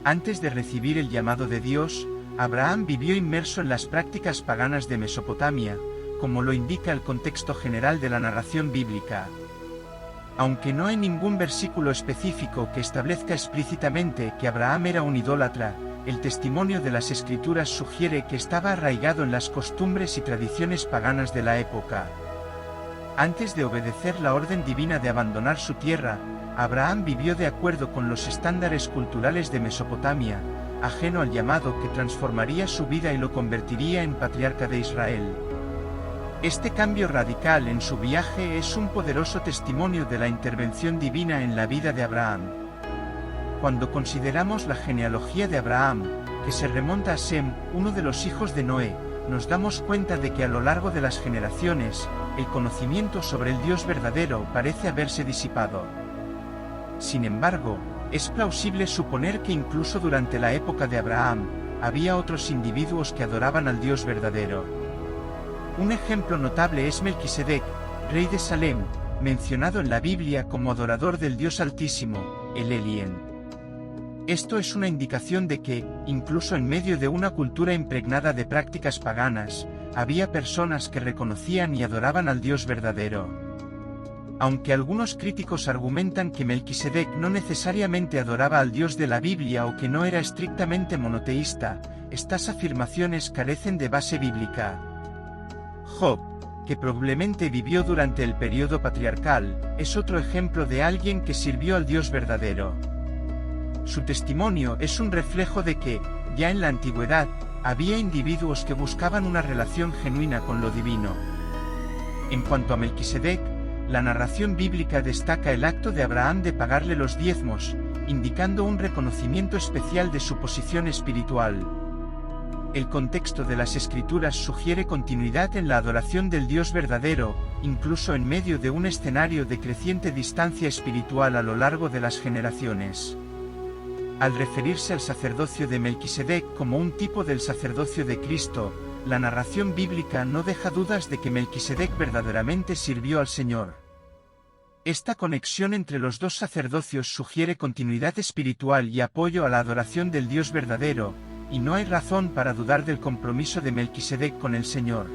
Antes de recibir el llamado de Dios, Abraham vivió inmerso en las prácticas paganas de Mesopotamia, como lo indica el contexto general de la narración bíblica. Aunque no hay ningún versículo específico que establezca explícitamente que Abraham era un idólatra, el testimonio de las Escrituras sugiere que estaba arraigado en las costumbres y tradiciones paganas de la época. Antes de obedecer la orden divina de abandonar su tierra, Abraham vivió de acuerdo con los estándares culturales de Mesopotamia, ajeno al llamado que transformaría su vida y lo convertiría en patriarca de Israel. Este cambio radical en su viaje es un poderoso testimonio de la intervención divina en la vida de Abraham. Cuando consideramos la genealogía de Abraham, que se remonta a Sem, uno de los hijos de Noé, nos damos cuenta de que a lo largo de las generaciones, el conocimiento sobre el Dios verdadero parece haberse disipado. Sin embargo, es plausible suponer que incluso durante la época de Abraham, había otros individuos que adoraban al Dios verdadero. Un ejemplo notable es Melquisedec, rey de Salem, mencionado en la Biblia como adorador del Dios Altísimo, el Elien. Esto es una indicación de que, incluso en medio de una cultura impregnada de prácticas paganas, había personas que reconocían y adoraban al Dios verdadero. Aunque algunos críticos argumentan que Melquisedec no necesariamente adoraba al Dios de la Biblia o que no era estrictamente monoteísta, estas afirmaciones carecen de base bíblica. Job, que probablemente vivió durante el periodo patriarcal, es otro ejemplo de alguien que sirvió al Dios verdadero. Su testimonio es un reflejo de que, ya en la antigüedad, había individuos que buscaban una relación genuina con lo divino. En cuanto a Melquisedec, la narración bíblica destaca el acto de Abraham de pagarle los diezmos, indicando un reconocimiento especial de su posición espiritual. El contexto de las Escrituras sugiere continuidad en la adoración del Dios verdadero, incluso en medio de un escenario de creciente distancia espiritual a lo largo de las generaciones. Al referirse al sacerdocio de Melquisedec como un tipo del sacerdocio de Cristo, la narración bíblica no deja dudas de que Melquisedec verdaderamente sirvió al Señor. Esta conexión entre los dos sacerdocios sugiere continuidad espiritual y apoyo a la adoración del Dios verdadero, y no hay razón para dudar del compromiso de Melquisedec con el Señor.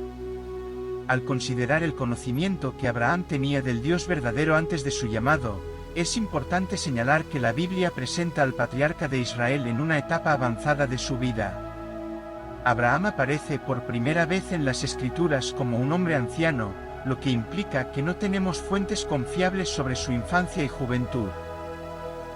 Al considerar el conocimiento que Abraham tenía del Dios verdadero antes de su llamado, es importante señalar que la Biblia presenta al patriarca de Israel en una etapa avanzada de su vida. Abraham aparece por primera vez en las Escrituras como un hombre anciano, lo que implica que no tenemos fuentes confiables sobre su infancia y juventud.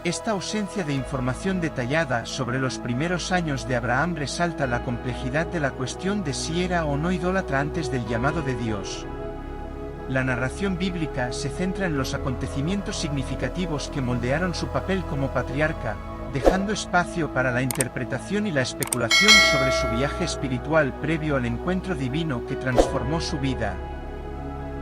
Esta ausencia de información detallada sobre los primeros años de Abraham resalta la complejidad de la cuestión de si era o no idólatra antes del llamado de Dios. La narración bíblica se centra en los acontecimientos significativos que moldearon su papel como patriarca, dejando espacio para la interpretación y la especulación sobre su viaje espiritual previo al encuentro divino que transformó su vida.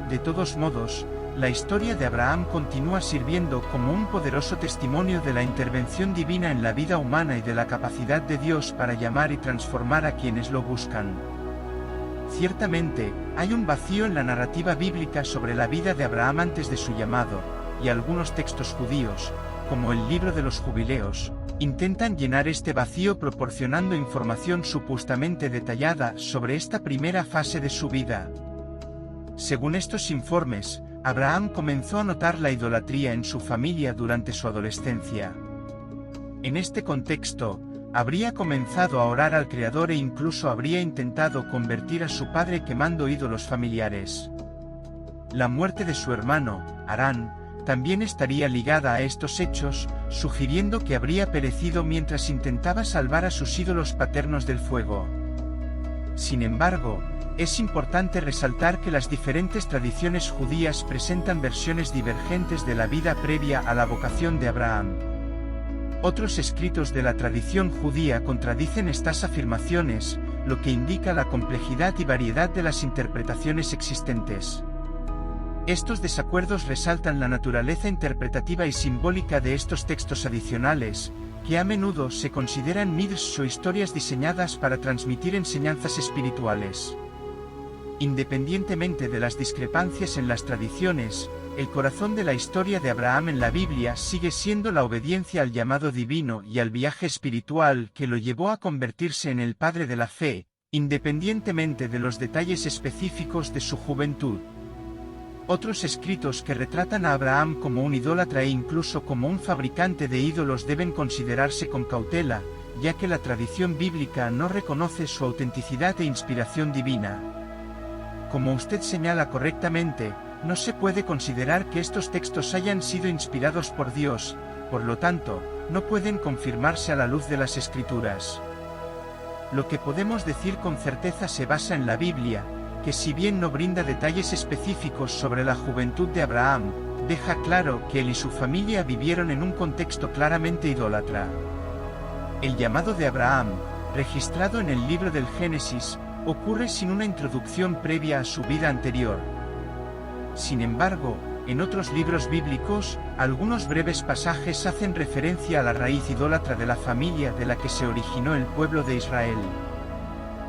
De todos modos, la historia de Abraham continúa sirviendo como un poderoso testimonio de la intervención divina en la vida humana y de la capacidad de Dios para llamar y transformar a quienes lo buscan. Ciertamente, hay un vacío en la narrativa bíblica sobre la vida de Abraham antes de su llamado, y algunos textos judíos, como el libro de los Jubileos, intentan llenar este vacío proporcionando información supuestamente detallada sobre esta primera fase de su vida. Según estos informes, Abraham comenzó a notar la idolatría en su familia durante su adolescencia. En este contexto, habría comenzado a orar al Creador e incluso habría intentado convertir a su padre quemando ídolos familiares. La muerte de su hermano, Harán, también estaría ligada a estos hechos, sugiriendo que habría perecido mientras intentaba salvar a sus ídolos paternos del fuego. Sin embargo, es importante resaltar que las diferentes tradiciones judías presentan versiones divergentes de la vida previa a la vocación de Abraham. Otros escritos de la tradición judía contradicen estas afirmaciones, lo que indica la complejidad y variedad de las interpretaciones existentes. Estos desacuerdos resaltan la naturaleza interpretativa y simbólica de estos textos adicionales, que a menudo se consideran midrash o historias diseñadas para transmitir enseñanzas espirituales. Independientemente de las discrepancias en las tradiciones, el corazón de la historia de Abraham en la Biblia sigue siendo la obediencia al llamado divino y al viaje espiritual que lo llevó a convertirse en el padre de la fe, independientemente de los detalles específicos de su juventud. Otros escritos que retratan a Abraham como un idólatra e incluso como un fabricante de ídolos deben considerarse con cautela, ya que la tradición bíblica no reconoce su autenticidad e inspiración divina. Como usted señala correctamente, no se puede considerar que estos textos hayan sido inspirados por Dios, por lo tanto, no pueden confirmarse a la luz de las Escrituras. Lo que podemos decir con certeza se basa en la Biblia, que si bien no brinda detalles específicos sobre la juventud de Abraham, deja claro que él y su familia vivieron en un contexto claramente idólatra. El llamado de Abraham, registrado en el libro del Génesis, ocurre sin una introducción previa a su vida anterior. Sin embargo, en otros libros bíblicos, algunos breves pasajes hacen referencia a la raíz idólatra de la familia de la que se originó el pueblo de Israel.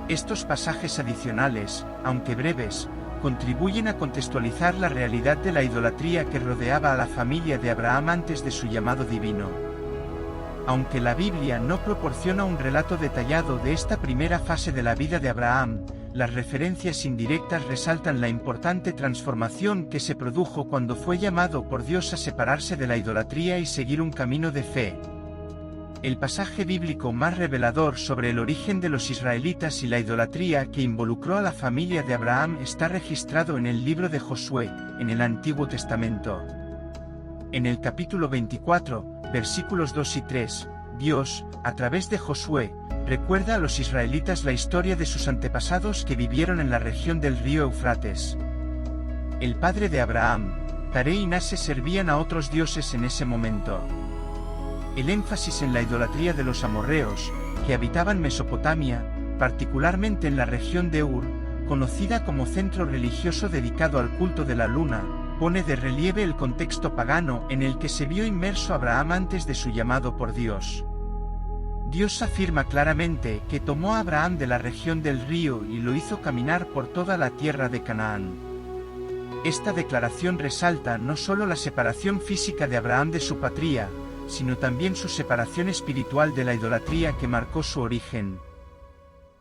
Estos pasajes adicionales, aunque breves, contribuyen a contextualizar la realidad de la idolatría que rodeaba a la familia de Abraham antes de su llamado divino. Aunque la Biblia no proporciona un relato detallado de esta primera fase de la vida de Abraham, las referencias indirectas resaltan la importante transformación que se produjo cuando fue llamado por Dios a separarse de la idolatría y seguir un camino de fe. El pasaje bíblico más revelador sobre el origen de los israelitas y la idolatría que involucró a la familia de Abraham está registrado en el libro de Josué, en el Antiguo Testamento. En el capítulo 24, versículos 2 y 3, Dios, a través de Josué, recuerda a los israelitas la historia de sus antepasados que vivieron en la región del río Eufrates. El padre de Abraham, Taré y Nase servían a otros dioses en ese momento. El énfasis en la idolatría de los amorreos, que habitaban Mesopotamia, particularmente en la región de Ur, conocida como centro religioso dedicado al culto de la luna, pone de relieve el contexto pagano en el que se vio inmerso Abraham antes de su llamado por Dios. Dios afirma claramente que tomó a Abraham de la región del río y lo hizo caminar por toda la tierra de Canaán. Esta declaración resalta no solo la separación física de Abraham de su patria, sino también su separación espiritual de la idolatría que marcó su origen.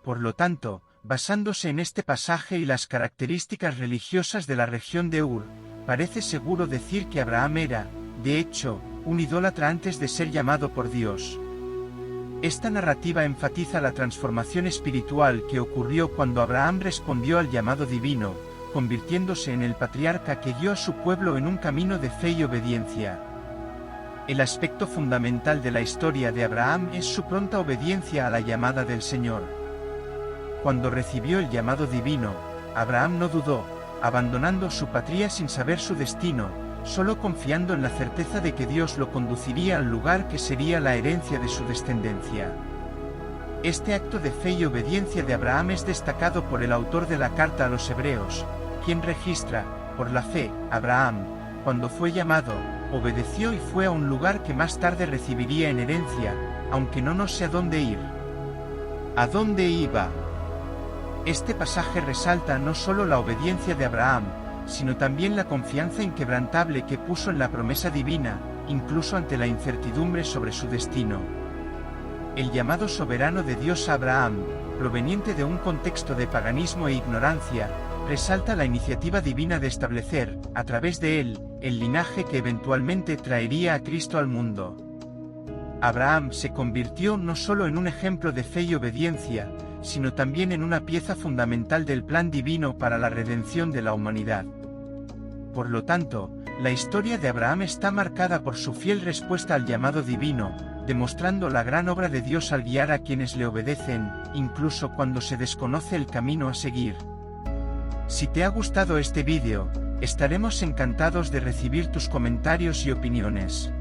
Por lo tanto, basándose en este pasaje y las características religiosas de la región de Ur, parece seguro decir que Abraham era, de hecho, un idólatra antes de ser llamado por Dios. Esta narrativa enfatiza la transformación espiritual que ocurrió cuando Abraham respondió al llamado divino, convirtiéndose en el patriarca que guió a su pueblo en un camino de fe y obediencia. El aspecto fundamental de la historia de Abraham es su pronta obediencia a la llamada del Señor. Cuando recibió el llamado divino, Abraham no dudó, abandonando su patria sin saber su destino, solo confiando en la certeza de que Dios lo conduciría al lugar que sería la herencia de su descendencia. Este acto de fe y obediencia de Abraham es destacado por el autor de la carta a los Hebreos, quien registra, por la fe, Abraham, cuando fue llamado, obedeció y fue a un lugar que más tarde recibiría en herencia, aunque no sé a dónde ir. ¿A dónde iba? Este pasaje resalta no solo la obediencia de Abraham, sino también la confianza inquebrantable que puso en la promesa divina, incluso ante la incertidumbre sobre su destino. El llamado soberano de Dios a Abraham, proveniente de un contexto de paganismo e ignorancia, resalta la iniciativa divina de establecer, a través de él, el linaje que eventualmente traería a Cristo al mundo. Abraham se convirtió no solo en un ejemplo de fe y obediencia, sino también en una pieza fundamental del plan divino para la redención de la humanidad. Por lo tanto, la historia de Abraham está marcada por su fiel respuesta al llamado divino, demostrando la gran obra de Dios al guiar a quienes le obedecen, incluso cuando se desconoce el camino a seguir. Si te ha gustado este vídeo, estaremos encantados de recibir tus comentarios y opiniones.